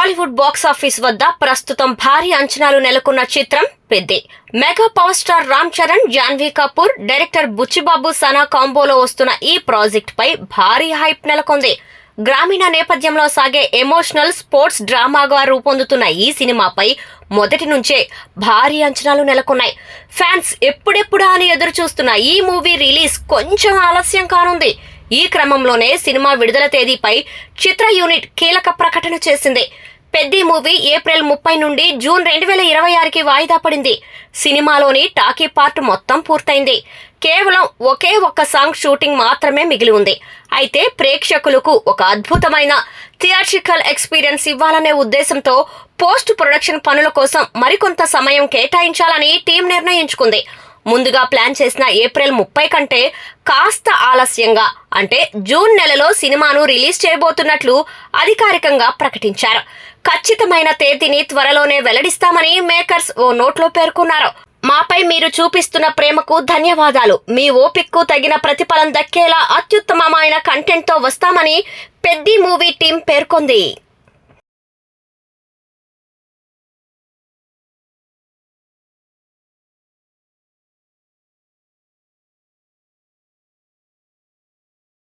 Tollywood box office వద్ద ప్రస్తుతం భారీ అంచనాలు నెలకొన్న చిత్రం Peddi. Mega power star Ram Charan, Janhvi Kapoor, director Buchibabu Sana కాంబోలో వస్తున్న ఈ ప్రాజెక్ట్ పై భారీ హైప్ నెలకొంది. గ్రామీణ నేపథ్యంలో సాగే ఎమోషనల్ స్పోర్ట్స్ డ్రామాగా రూపొందుతున్న ఈ సినిమాపై మొదటి నుంచే భారీ అంచనాలు నెలకొన్నాయి. ఫ్యాన్స్ ఎప్పుడెప్పుడా అని ఎదురు చూస్తున్న ఈ మూవీ రిలీజ్ కొంచెం ఆలస్యం కానుంది. ఈ క్రమంలోనే సినిమా విడుదల తేదీపై చిత్ర యూనిట్ కీలక ప్రకటన చేసింది. పెద్ది మూవీ ఏప్రిల్ 30 నుండి జూన్ 2026కి వాయిదా పడింది. సినిమాలోని టాకీ పార్ట్ మొత్తం పూర్తయింది. కేవలం ఒకే ఒక్క సాంగ్ షూటింగ్ మాత్రమే మిగిలి ఉంది. అయితే ప్రేక్షకులకు ఒక అద్భుతమైన థియేట్రికల్ ఎక్స్పీరియన్స్ ఇవ్వాలనే ఉద్దేశంతో పోస్ట్ ప్రొడక్షన్ పనుల కోసం మరికొంత సమయం కేటాయించాలని టీం నిర్ణయించుకుంది. ముందుగా ప్లాన్ చేసిన ఏప్రిల్ 30 కంటే కాస్త ఆలస్యంగా అంటే జూన్ నెలలో సినిమాను రిలీజ్ చేయబోతున్నట్లు అధికారికంగా ప్రకటించారు. ఖచ్చితమైన తేదీని త్వరలోనే వెల్లడిస్తామని మేకర్స్ ఓ నోట్లో పేర్కొన్నారు. మాపై మీరు చూపిస్తున్న ప్రేమకు ధన్యవాదాలు. మీ ఓపికకు తగిన ప్రతిఫలం దక్కేలా అత్యుత్తమమైన కంటెంట్తో వస్తామని పెద్ది మూవీ టీం పేర్కొంది.